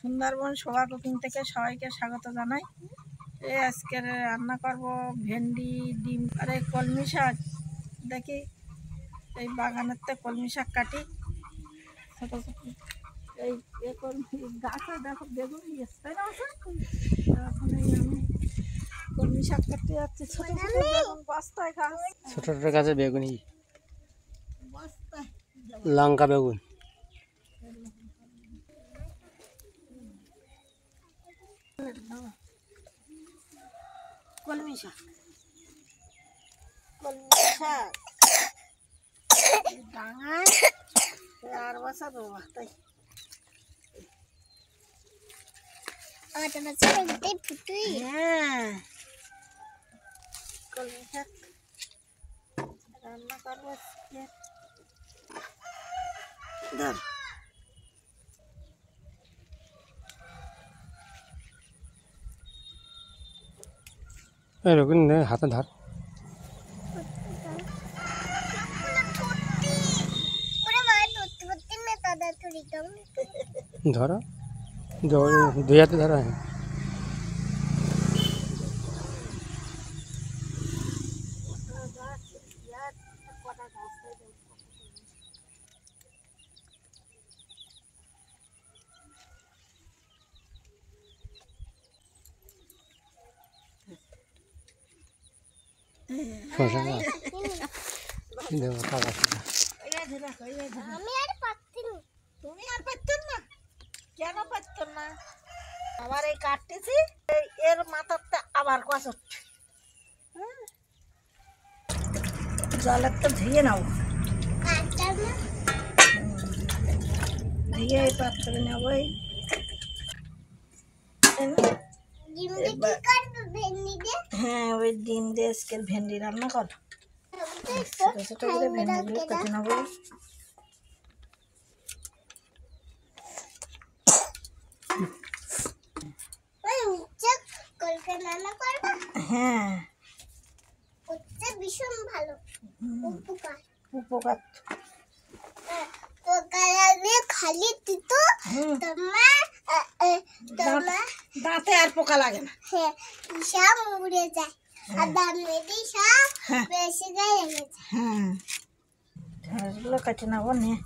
সুন্দরবন শোভা cooking থেকে সবাইকে স্বাগত জানাই। আজকের রান্না করব ভেন্ডি, ডিম আর কলমি শাক। দেখি এই বাগানের তো কলমি শাক কাটি, ছোট ছোট এই গাছে দেখো বেগুন দিয়েছে, তাই না? এখন আমি কলমি শাক কাটতে যাচ্ছি। ছোট ছোট বেগুন বস্তায় গাছ, ছোট ছোট গাছে বেগুনি, বস্তায় লঙ্কা বেগুন। কলমি শাক, কলমি শাক ডাঙায় আর বছর বাবা, তাই হ্যাঁ কলমি শাক রান্না করবো। ধর এরকম হাতে ধর, ধরো দুই হাতে ধরো। তুমি আর পারতেন না? কেন পারতেন না? আবার এই কাটতেছি, এর মাথাতে আবার কষট জলের তো ধুয়ে নাও, ধুয়ে এই পাত্রে নেবো। হ্যাঁ ওই ডিম দিয়ে আজকের ভেন্ডি রান্না কর। ছোট ছোট করে ভেন্ডিগুলো কেটে নেবো। হ্যাঁ ভীষণ ভালো উপকার উপকার খালি দিত তোমার দাঁতে আর পোকা লাগে না। হ্যাঁ সব উড়ে যায় আর দাম মেদি সব বেশি গায়ে লেগে যায়। হ্যাঁ ঢেঁড়সগুলো কেটে নেবো, নিয়ে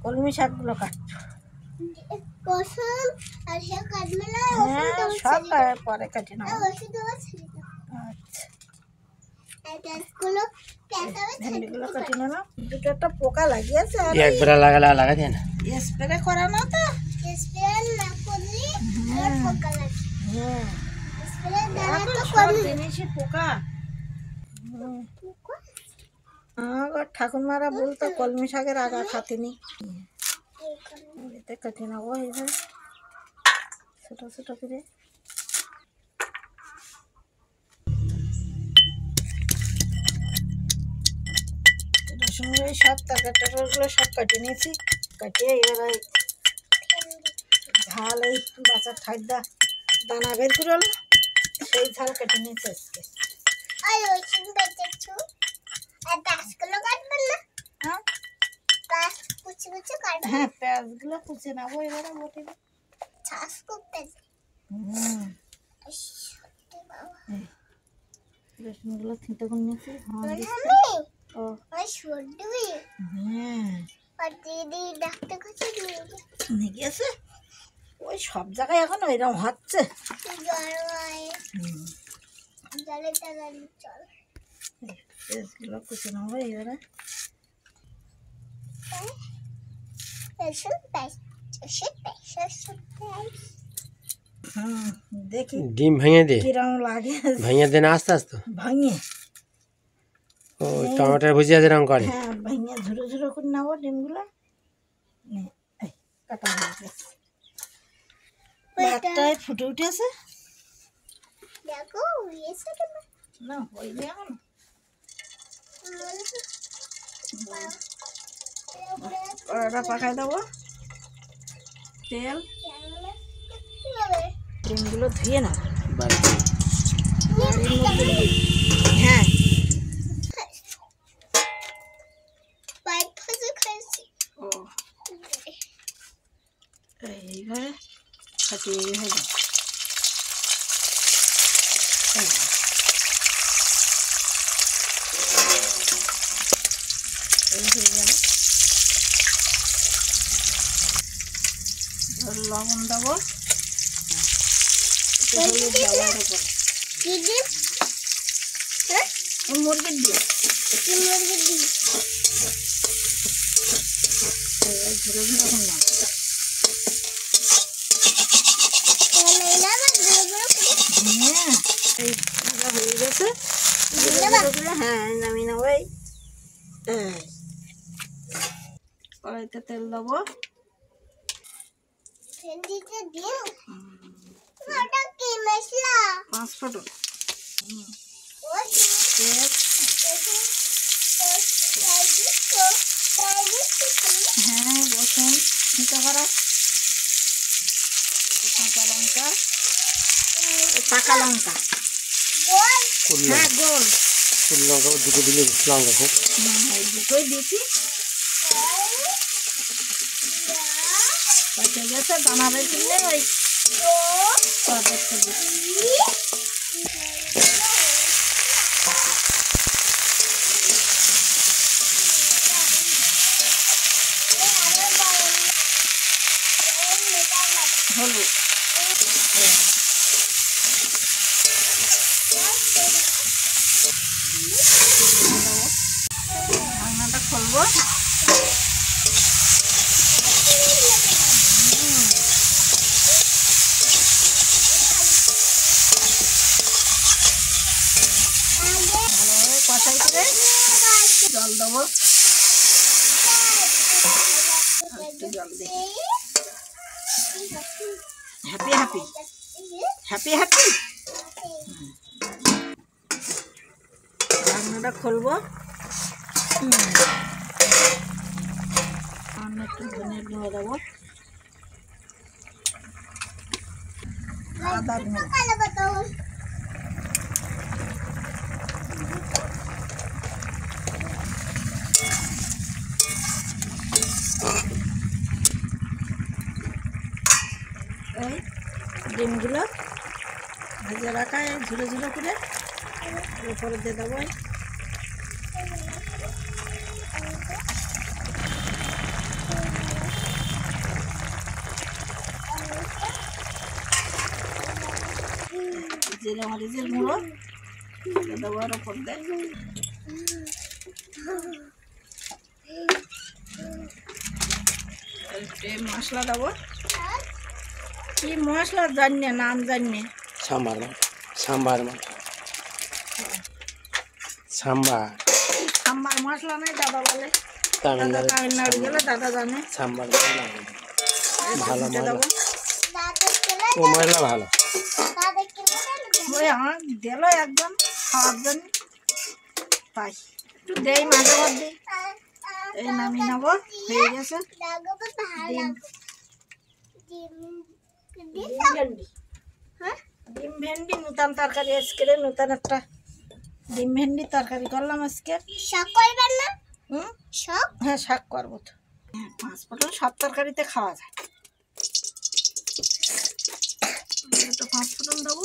কলমি শাকগুলো কাটবো। রসুন আর সব কাটবে না, হ্যাঁ সব পরে কেটে নেবো। ওষুধ ছেড়ে দাও। আচ্ছা ভেন্ডিগুলো কেটে নিলাম। দুটো একটা পোকা লাগিয়েছে, একবার লাগা দেয় না, স্প্রে করা না তো। স্প্রে না করলে আর পোকা লাগে। হ্যাঁ স্প্রে দ্বারা তো সব করলে জিনিসই পোকা। আমার ঠাকুরমারা বলতো কলমি শাকের আগা খাতিনি। এতে কেটে নেবো এইভাবে ছোট ছোট করে। রসুন সব তরকারিগুলো সব কেটে নিয়েছি, কাটিয়ে এবার ঝাল এই বাচ্চার ঠাকদা দানা বের করে হলো, সেই ঝাল কেটে নিয়েছি আজকে। আর রসুন বেটেছো আর গাছগুলো কাটবেন না? হ্যাঁ গাছ কুচি কুচি কাটবেন। হ্যাঁ পেঁয়াজগুলো কুচে নেবো এবারে বটে। ছাস করতে রসুনগুলো থিতে করে নিয়েছি। ও সর্দি হ্যাঁ আর দিদি ডাক্তার কাছে নিয়ে গিয়েছে। ওই সব জায়গায় এখন ওইরকম হচ্ছে। জ্বর হয় জলে টালে চল। পেঁয়াজগুলো কুচে নেবো এবারে। দেখি ডিম ভেঙে দে, কিরম লাগে, ভেঙে দে না আস্তে আস্তে ভাঙে। ও টমেটোর ভুজিয়া যেরকম করে। হ্যাঁ ভাঙে ঝুরো ঝুরো করে নেবো ডিমগুলো। কাটা হয়ে গেছে, ভাতটায় ফুটে উঠেছে। দেখো উড়িয়েছে কেন? না হইবে এখন। কড়াটা পাকাই দেবো, তেল ডিমগুলো ধুয়ে নাও। হ্যাঁ এইভাবে ফাটিয়ে হয়ে যাবে। এই হয়ে গেল। লবণ দেবো, হলুদ দেবো এর উপর। কি ডিম? মুরগির ডিম কি মুরগির ডিম? ঝুড়ো ঝুড়ো করলাম। হ্যাঁ, এই ভাজা হয়ে গেছে। হ্যাঁ, নামিয়ে নেবো। এই কড়াইতে তেল দেবো। ভেন্ডিতে ডিম? ওটা কি মশলা? 5 ফোঁটা ওটা পেঁয়াজ। হ্যাঁ, রসুন মিঠা করা, কাঁচা লঙ্কা, পাকা লঙ্কা। হ্যাঁ, গোল। লঙ্কা দুটো দিলে লঙ্কা খুব এই দুটোই দিয়েছি। পচে গেছে, দানা বেশিলে ওই একটু দিচ্ছি। হলুদ, ঢাকনাটা খুলবো। ভালোভাবে কষাই করে জল দেবো। একটু জল দিই। Happy happy happy happy. ঢাকনাটা খুলবো। একটু ধনে গুঁড়ো দেবো, আদা গুঁড়ো। এই ডিমগুলো ভেজে রাখা ঝুড়ো ঝুড়ো করে উপরে দিয়ে দেবো। জিরে মরিচের গুঁড়ো দেবো এর উপর দিয়ে। মশলা দেবো। কি মশলা জানিয়ে, নাম জানিয়ে। সাম্বার সাম্বার সাম্বার সাম্বার মশলা নেই দাদা বলে। তামিলনাড়ু তামিলনাড়ু গেলে দাদা জানে। সাম্বার ভালো দেবো। ও মশলা ভালো। ওই আমার দিল একদম খাওয়ার জন্য, তাই একটু দেই মাঝে মধ্যে। এই নামিয়ে নেবো। হয়ে গেছে ডিম ভেন্ডি। ডিম ভেন্ডি নতুন তরকারি আজকে, নতুন একটা ডিম ভেন্ডি তরকারি করলাম আজকে। শাক করবেন না? শাক? হ্যাঁ, শাক করবো তো। হ্যাঁ, 5 ফোঁটা সব তরকারিতে খাওয়া যায়। দুটো 5 ফোঁটন দেবো।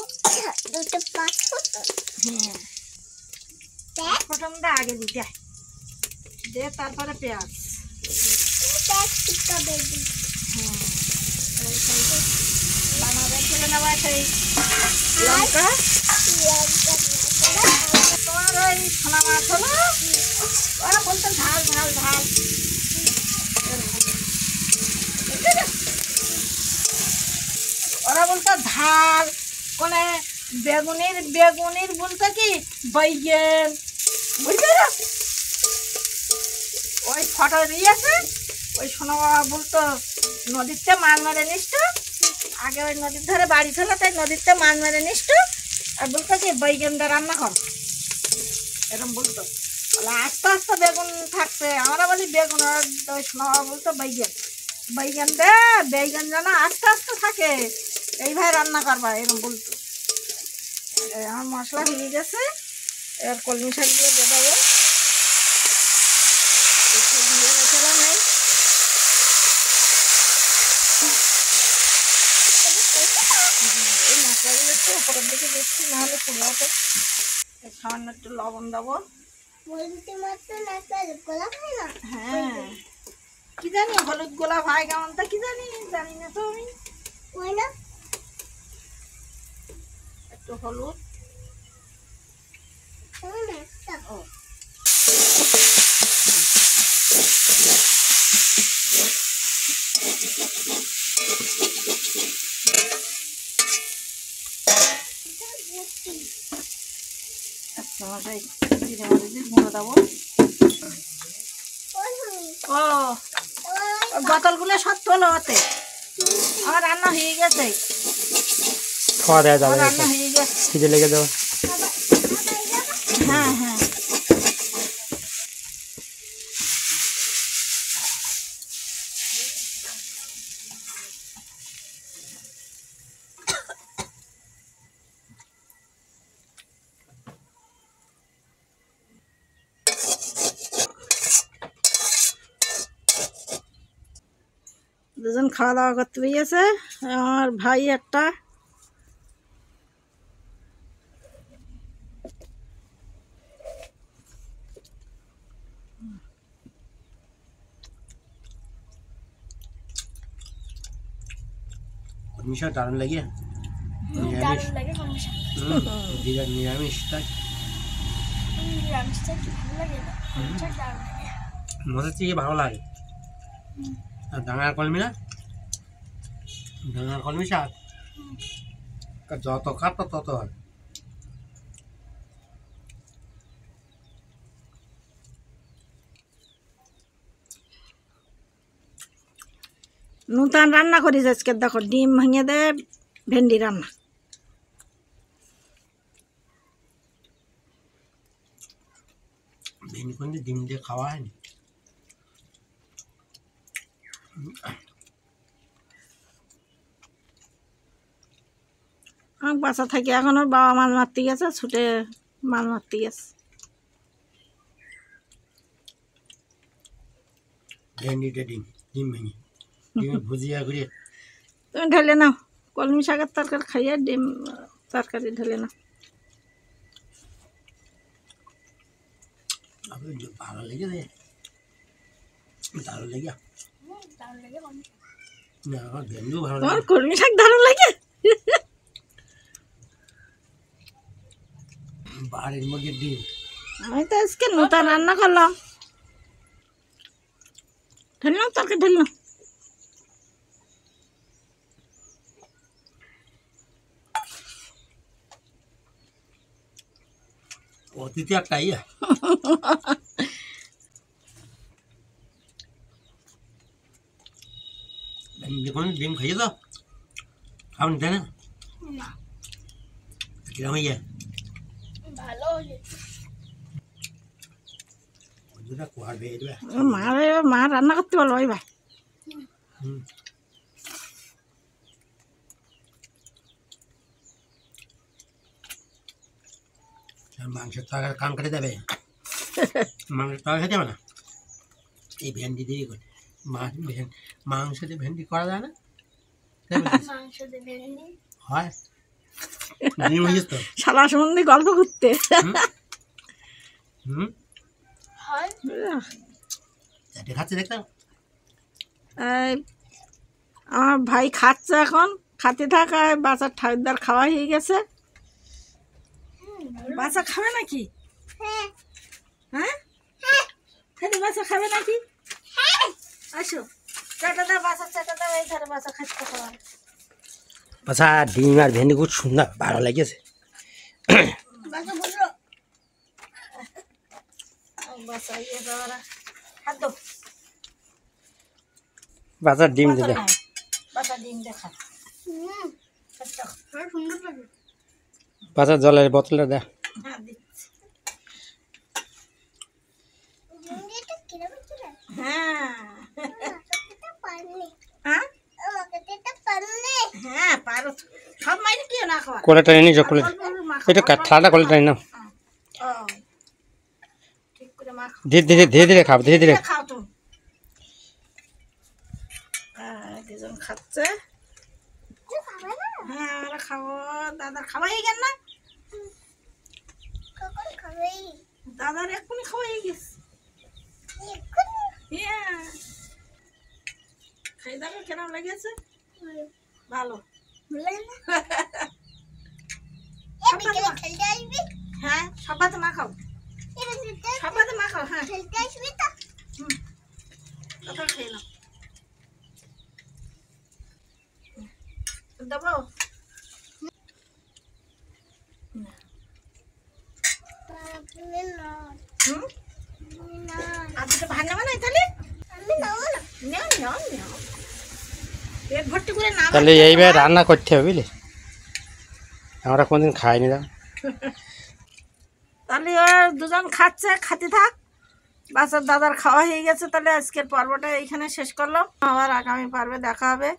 দুটো 5 ফোঁটা? হ্যাঁ, 5 ফোঁটনটা আগে দিতে হয়, দিয়ে তারপরে পেঁয়াজ। হ্যাঁ, বানাবে ফেলে নেওয়া সেই লঙ্কা। তোমার ওই সোনা মাছ হলো, ওরা বলতো ঝাল ঝাল ঝাল। ওরা বলতো ঝাল, কোনে বেগুনির বেগুনির বলতো কি বাইগেন, বুঝতে না? ওই ফটো দিয়েছে, ওই সোনা বাবা বলতো নদীতে মাছ মেরে নিস তো। আগে ওই নদীর ধারে বাড়ি ছিল, তাই নদীতে মাছ মেরে নিস তো। আর বলতো কি বাইগেনটা রান্না কর, এরকম বলতো। বলে আস্তে আস্তে বেগুন থাকছে, আমরা বলি বেগুন। আর ওই সোনা বাবা বলতো বাইগেন, বাইগেন দে, বেগুন যেন আস্তে আস্তে থাকে, এইভাবে রান্না করবা, এরকম বলতো। আমার মশলা হয়ে গেছে, এবার কলমি শাকগুলো দিয়ে দেবো। একটু দিয়ে রেখেলাম। এই মশলাগুলো একটু উপরের দিকে দিচ্ছি, নাহলে পুড়ে যাবে। সামান্য একটু লবণ দেবো। বলতে মাত্র না তাহলে গোলা খায় না। হ্যাঁ, কি জানি হলুদ গোলাপ হয় কেমন, তা কি জানি, জানি না তো আমি। ওই না একটু হলুদ। কেমন একটা ও এক চামচ এই জিরে মরিচের গুঁড়ো দেবো। ওই হুমি ও ওই বোতলগুলো সব তোলো ওতে। আমার রান্না হয়ে গেছে, খাওয়া দেওয়া যাবে আমার না, রান্না হয়ে গেছে। খিদে লেগে যাবে। হ্যাঁ হ্যাঁ, দুজন খাওয়া দাওয়া করতে পেরেছে। আমার ভাই একটা, মিশা দারুণ লাগে, নিরামিষ। নিরামিষটা মজার থেকে ভালো লাগে। আর ডাঙার কলমি না, ডাঙার কলমি শাক যত খাত তত হয়। নূতন রান্না করিস আজকে। দেখো ডিম ভেঙে দে, ভেন্ডি রান্না। ভেন্ডি কোন ডিম দিয়ে খাওয়া হয়নি। আমার বাসা থেকে এখন ওর বাবা মাছ মারতে গেছে, ছুটে মাছ মারতে গেছে। ভেন্ডিটা ডিম, ডিম ভেঙে ডিমে ভুজিয়া করে তুমি ঢেলে নাও, কলমি শাকের তরকারি খাইয়ে ডিম তরকারি ঢেলে নাও। ভালো লেগেছে, দারুণ লেগে। না আমার ভেন্ডিও ভালো তোমার লাগে। কলমি শাক দারুণ লাগে। বাড়ির মুরগির ডিম আমি তো আজকে নূতন রান্না করলাম। ঢেলে নাও তরকারি, ঢেলে নাও। অতিথি একটা ইয়ে। যখন ডিম খাইয়ে দাও খাবেন তাই না? কিরম ইয়ে ভালো হয়েছে। ওটা কুয়ার ভেয়ে দেবে। মা রান্না করতে বলো ওই ভাই। মাংসের তরকারি কান কেটে দেবে, মাংসের তরকারি খেতে হবে না, এই ভেন্ডি দিয়ে করে মাংস দিয়ে ভেন্ডি করা যায় না? মাংস দেবে হয় ডিম হয়েছে তো। শালা সম্বন্ধে গল্প করতে। হুম হয় এটা খাচ্ছে দেখলাম। এই আমার ভাই খাচ্ছে এখন, খাতে থাকায় বাচ্চার ঠাকুরদার খাওয়া হয়ে গেছে। বাচ্চা খাবে নাকি? হ্যাঁ হ্যাঁ খালি বাচ্চা খাবে নাকি? আসো চাটা দাও, বাচ্চা চাটা দাও, এই ধারে বাচ্চা খাচ্ছে খাবার। আচ্ছা ডিম আর ভেন্ডি খুব সুন্দর ভালো লেগেছে। বাচ্চা বললো বাচ্চা ইয়ে দেওয়ার হাত দাও। বাচ্চার ডিম দিলে বাচ্চা ডিম দেখা সুন্দর লাগে। বাচ্চার জলের বোতলটা দেখ। হ্যাঁ দিচ্ছি। এটা কিরকম ছিল? হ্যাঁ এটা পারলে হ্যাঁ আমাকে এটা পারলে হ্যাঁ পারো তো। সব মাইনে কেউ না খাওয়া। কোলেটা নিয়ে যাও, কোলে এটা ঠান্ডা কোলেটা নিয়ে নাও। ও ঠিক করে মাখো। ধীরে ধীরে ধীরে ধীরে খাও, ধীরে ধীরে। খাও তুমি। দুজন খাচ্ছে। খাবে না হ্যাঁ আমার দাদারা খাবো, দাদার খাওয়াই গেল না, কখন খাবে? দাদার এক্ষুনি খাওয়াই গেছে। এক্ষুনি? হ্যাঁ, খাই দাদা কেমন লেগেছে? ভালো। বলে না। বিকেলে খেলতে আসবি? হ্যাঁ, সব ভাতে মা খাও, সব ভাতে মা খাও। হ্যাঁ, খেলতে আসবি তো? কথা খেয়ে নাও। দেবো? তুমি না। হুম, তুমি না। আর দুটো ভাত নেওয়া নাই তাহলে? আমি নেবো না। নেও নেও নেও, পেট ভর্তি করে না। তাহলে এইবার রান্না করতে হবে বুঝলি, আমরা কোনদিন খাইনি দাও। তাহলে ওরা দুজন খাচ্ছে, খাতে থাক। বাচ্চার দাদার খাওয়া হয়ে গেছে, তাহলে আজকের পর্বটা এইখানে শেষ করলাম। আবার আগামী পর্বে দেখা হবে।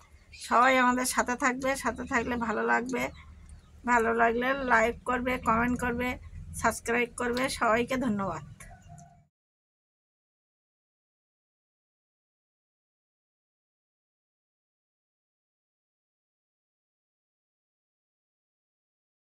সবাই আমাদের সাথে থাকবে, সাথে থাকলে ভালো লাগবে। ভালো লাগলে লাইক করবে, কমেন্ট করবে, সাবস্ক্রাইব করবে। সবাইকে ধন্যবাদ।